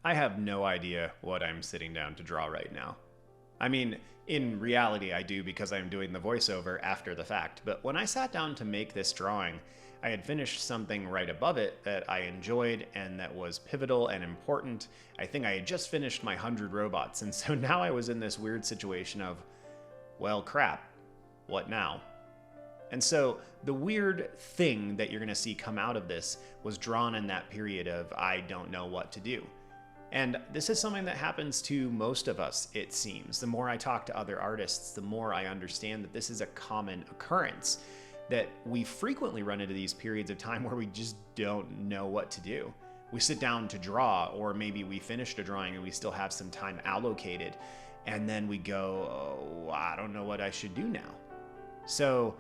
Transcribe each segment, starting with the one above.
I have no idea what I'm sitting down to draw right now. I mean, in reality, I do because I'm doing the voiceover after the fact, but when I sat down to make this drawing, I had finished something right above it that I enjoyed and that was pivotal and important. I think I had just finished my 100 robots, and so now I was in this weird situation of, well, crap, what now? And so the weird thing that you're going to see come out of this was drawn in that period of I don't know what to do. And this is something that happens to most of us, it seems. The more I talk to other artists, the more I understand that this is a common occurrence, that we frequently run into these periods of time where we just don't know what to do. We sit down to draw, or maybe we finished a drawing and we still have some time allocated, and then we go, oh, I don't know what I should do now. So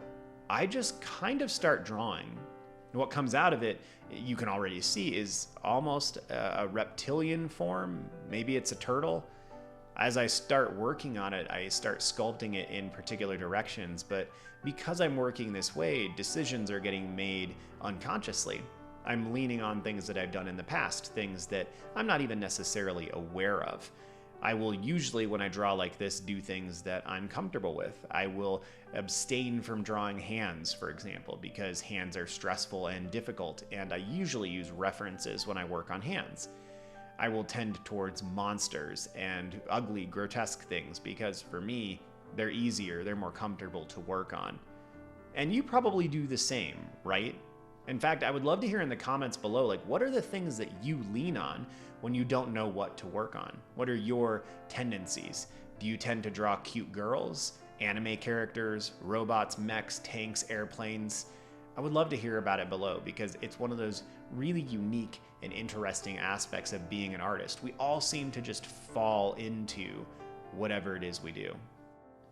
I just kind of start drawing. What comes out of it, you can already see, is almost a reptilian form. Maybe it's a turtle. As I start working on it, I start sculpting it in particular directions, but because I'm working this way, decisions are getting made unconsciously. I'm leaning on things that I've done in the past, things that I'm not even necessarily aware of. I will usually, when I draw like this, do things that I'm comfortable with. I will abstain from drawing hands, for example, because hands are stressful and difficult, and I usually use references when I work on hands. I will tend towards monsters and ugly, grotesque things because for me, they're easier, they're more comfortable to work on. And you probably do the same, right? In fact, I would love to hear in the comments below, like, what are the things that you lean on when you don't know what to work on? What are your tendencies? Do you tend to draw cute girls, anime characters, robots, mechs, tanks, airplanes? I would love to hear about it below because it's one of those really unique and interesting aspects of being an artist. We all seem to just fall into whatever it is we do.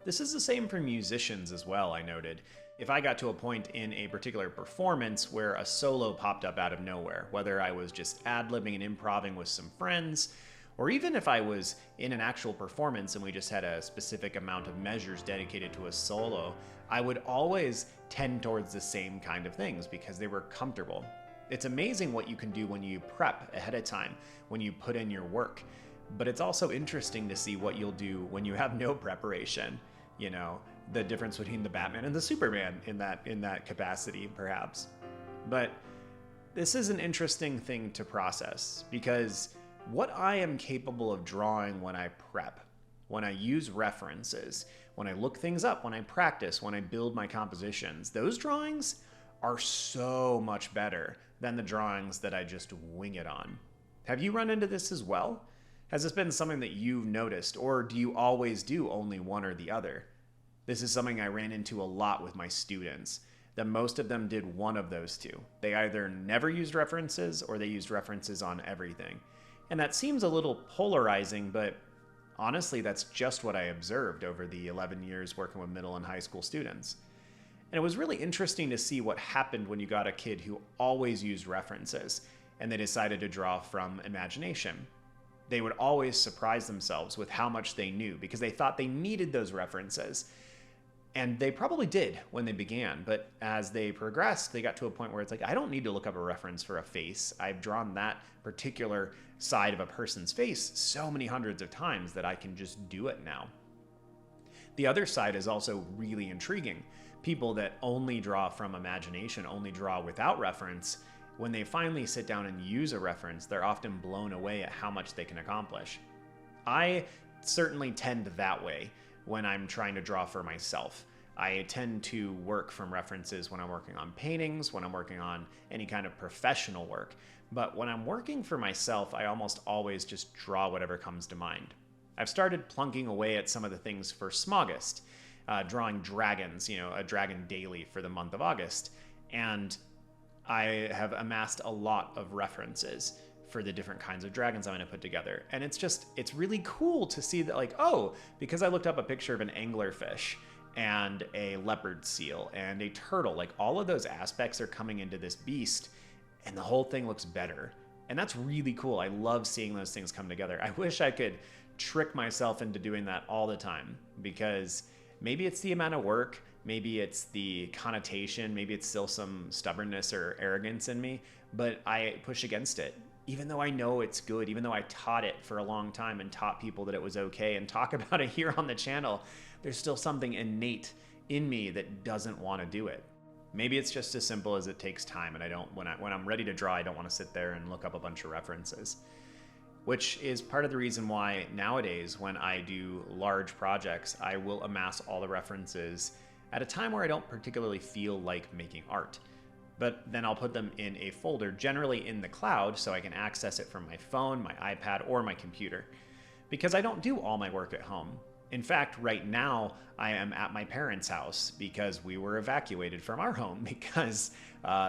This is the same for musicians as well, I noted. If I got to a point in a particular performance where a solo popped up out of nowhere, whether I was just ad-libbing and improvising with some friends, or even if I was in an actual performance and we just had a specific amount of measures dedicated to a solo, I would always tend towards the same kind of things because they were comfortable. It's amazing what you can do when you prep ahead of time, when you put in your work. But it's also interesting to see what you'll do when you have no preparation. You know, the difference between the Batman and the Superman in that capacity, perhaps. But this is an interesting thing to process because what I am capable of drawing when I prep, when I use references, when I look things up, when I practice, when I build my compositions, those drawings are so much better than the drawings that I just wing it on. Have you run into this as well? Has this been something that you've noticed, or do you always do only one or the other? This is something I ran into a lot with my students, that most of them did one of those two. They either never used references or they used references on everything. And that seems a little polarizing, but honestly, that's just what I observed over the 11 years working with middle and high school students. And it was really interesting to see what happened when you got a kid who always used references and they decided to draw from imagination. They would always surprise themselves with how much they knew because they thought they needed those references. And they probably did when they began, but as they progressed, they got to a point where it's like, I don't need to look up a reference for a face. I've drawn that particular side of a person's face so many hundreds of times that I can just do it now. The other side is also really intriguing. People that only draw from imagination, only draw without reference, when they finally sit down and use a reference, they're often blown away at how much they can accomplish. I certainly tend that way when I'm trying to draw for myself. I tend to work from references when I'm working on paintings, when I'm working on any kind of professional work. But when I'm working for myself, I almost always just draw whatever comes to mind. I've started plunking away at some of the things for Smogist, drawing dragons, a dragon daily for the month of August. And I have amassed a lot of references for the different kinds of dragons I'm going to put together. And it's really cool to see that, like, oh, because I looked up a picture of an anglerfish and a leopard seal and a turtle, like all of those aspects are coming into this beast and the whole thing looks better. And that's really cool. I love seeing those things come together. I wish I could trick myself into doing that all the time because maybe it's the amount of work, maybe it's the connotation, maybe it's still some stubbornness or arrogance in me, but I push against it. even though I know it's good, even though I taught it for a long time and taught people that it was okay and talk about it here on the channel, there's still something innate in me that doesn't want to do it. Maybe it's just as simple as it takes time, and I don't, when I'm ready to draw, I don't want to sit there and look up a bunch of references. Which is part of the reason why nowadays, when I do large projects, I will amass all the references at a time where I don't particularly feel like making art. But then I'll put them in a folder, generally in the cloud, so I can access it from my phone, my iPad, or my computer. Because I don't do all my work at home. In fact, right now, I am at my parents' house because we were evacuated from our home because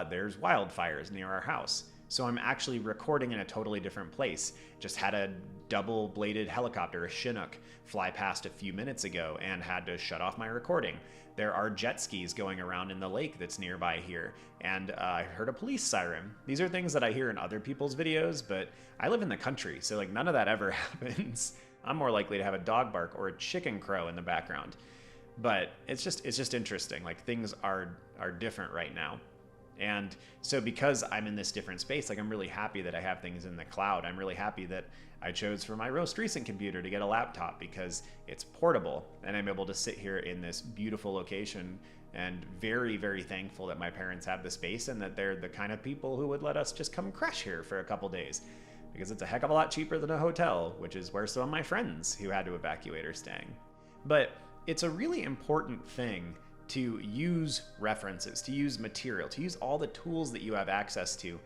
there's wildfires near our house. So I'm actually recording in a totally different place. Just had a double-bladed helicopter, a Chinook, fly past a few minutes ago and had to shut off my recording. There are jet skis going around in the lake that's nearby here, and I heard a police siren. These are things that I hear in other people's videos, but I live in the country, so like none of that ever happens. I'm more likely to have a dog bark or a chicken crow in the background. But it's just interesting. Like things are different right now. And so because I'm in this different space, like I'm really happy that I have things in the cloud. I'm really happy that I chose for my most recent computer to get a laptop because it's portable and I'm able to sit here in this beautiful location, and very, very thankful that my parents have the space and that they're the kind of people who would let us just come crash here for a couple days, because it's a heck of a lot cheaper than a hotel, which is where some of my friends who had to evacuate are staying. But it's a really important thing to use references, to use material, to use all the tools that you have access to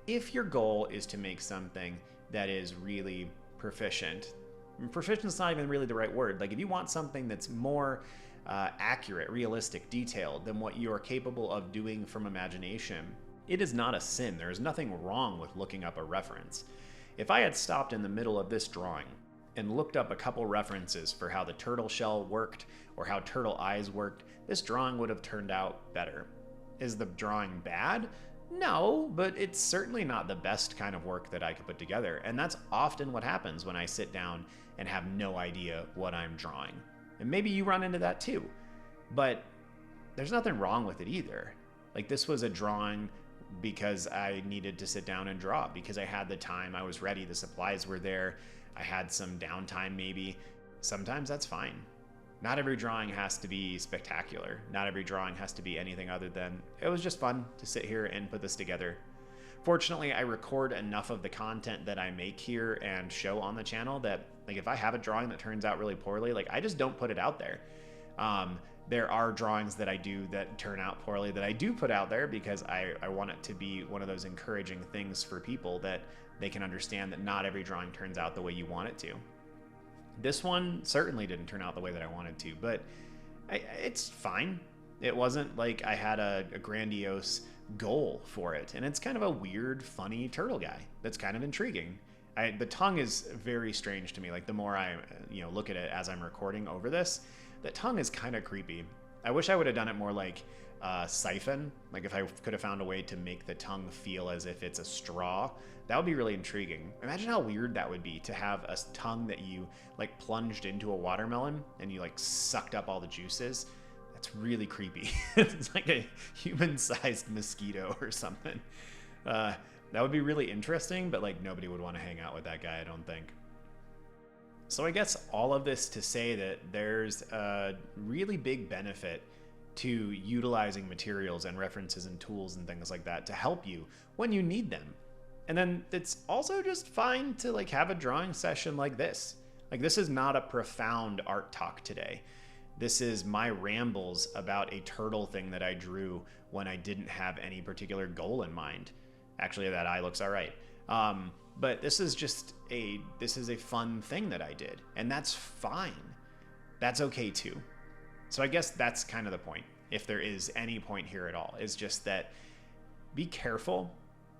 if your goal is to make something that is really proficient. And proficient is not even really the right word. Like if you want something that's more accurate, realistic, detailed than what you are capable of doing from imagination, it is not a sin. There is nothing wrong with looking up a reference. If I had stopped in the middle of this drawing and looked up a couple references for how the turtle shell worked or how turtle eyes worked, this drawing would have turned out better. Is the drawing bad? No, but it's certainly not the best kind of work that I could put together. And that's often what happens when I sit down and have no idea what I'm drawing. And maybe you run into that too. But there's nothing wrong with it either. Like this was a drawing because I needed to sit down and draw, because I had the time, I was ready, the supplies were there, I had some downtime maybe. Sometimes that's fine. Not every drawing has to be spectacular. Not every drawing has to be anything other than, it was just fun to sit here and put this together. Fortunately, I record enough of the content that I make here and show on the channel that, like, if I have a drawing that turns out really poorly, like, I just don't put it out there. There are drawings that I do that turn out poorly that I do put out there because I want it to be one of those encouraging things for people that they can understand that not every drawing turns out the way you want it to. This one certainly didn't turn out the way that I wanted to, but it's fine. It wasn't like I had a grandiose goal for it, and it's kind of a weird, funny turtle guy that's kind of intriguing. The tongue is very strange to me. Like the more I look at it as I'm recording over this, the tongue is kind of creepy. I wish I would have done it more like siphon. Like if I could have found a way to make the tongue feel as if it's a straw, that would be really intriguing. Imagine how weird that would be to have a tongue that you like plunged into a watermelon and you like sucked up all the juices. That's really creepy. It's like a human-sized mosquito or something. That would be really interesting, but like nobody would want to hang out with that guy, I don't think. So I guess all of this to say that there's a really big benefit to utilizing materials and references and tools and things like that to help you when you need them. And then it's also just fine to like have a drawing session like this. Like this is not a profound art talk today. This is my rambles about a turtle thing that I drew when I didn't have any particular goal in mind. Actually, that eye looks all right. But this is a fun thing that I did, and that's fine. That's okay too. So I guess that's kind of the point, if there is any point here at all, is just that be careful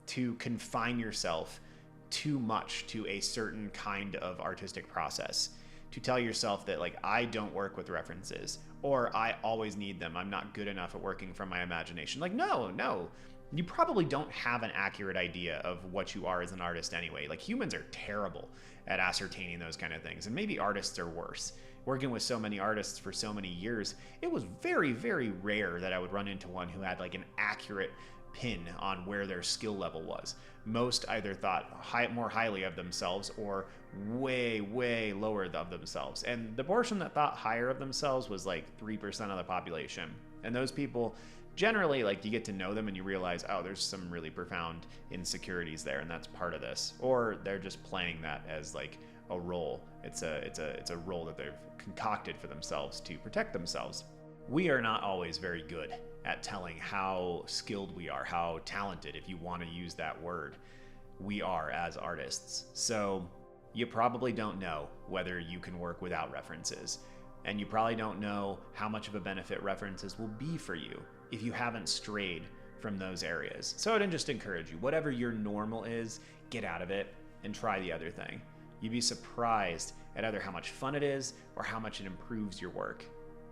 to confine yourself too much to a certain kind of artistic process. To tell yourself that like, I don't work with references, or I always need them, I'm not good enough at working from my imagination. Like, no. You probably don't have an accurate idea of what you are as an artist anyway. Like humans are terrible at ascertaining those kind of things, and maybe artists are worse. Working with so many artists for so many years, it was very, very rare that I would run into one who had like an accurate pin on where their skill level was. Most either thought more highly of themselves or way, way lower of themselves. And the portion that thought higher of themselves was like 3% of the population. And those people generally, like, you get to know them and you realize, oh, there's some really profound insecurities there, and that's part of this. Or they're just playing that as like a role. It's a role that they've concocted for themselves to protect themselves. We are not always very good at telling how skilled we are, how talented, if you want to use that word, we are as artists. So you probably don't know whether you can work without references. And you probably don't know how much of a benefit references will be for you if you haven't strayed from those areas. So I'd just encourage you, whatever your normal is, get out of it and try the other thing. You'd be surprised at either how much fun it is or how much it improves your work.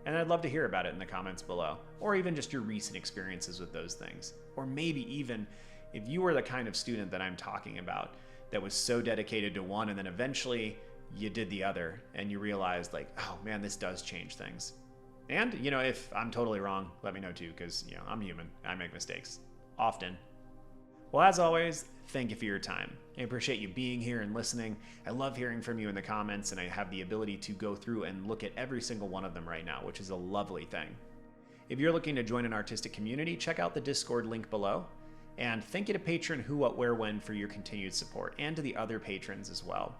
And I'd love to hear about it in the comments below, or even just your recent experiences with those things. Or maybe even if you were the kind of student that I'm talking about that was so dedicated to one and then eventually you did the other and you realized like, oh man, this does change things. And, you know, if I'm totally wrong, let me know too, because, you know, I'm human. I make mistakes. Often. Well, as always, thank you for your time. I appreciate you being here and listening. I love hearing from you in the comments, and I have the ability to go through and look at every single one of them right now, which is a lovely thing. If you're looking to join an artistic community, check out the Discord link below. And thank you to Patron Who, What, Where, When for your continued support, and to the other patrons as well.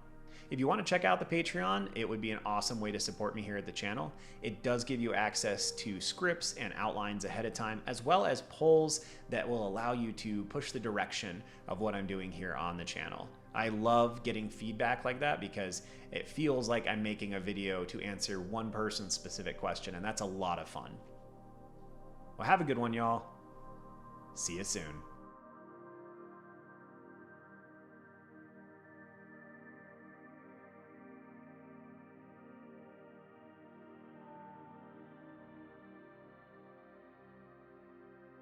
If you want to check out the Patreon, it would be an awesome way to support me here at the channel. It does give you access to scripts and outlines ahead of time, as well as polls that will allow you to push the direction of what I'm doing here on the channel. I love getting feedback like that because it feels like I'm making a video to answer one person's specific question, and that's a lot of fun. Well, have a good one, y'all. See you soon.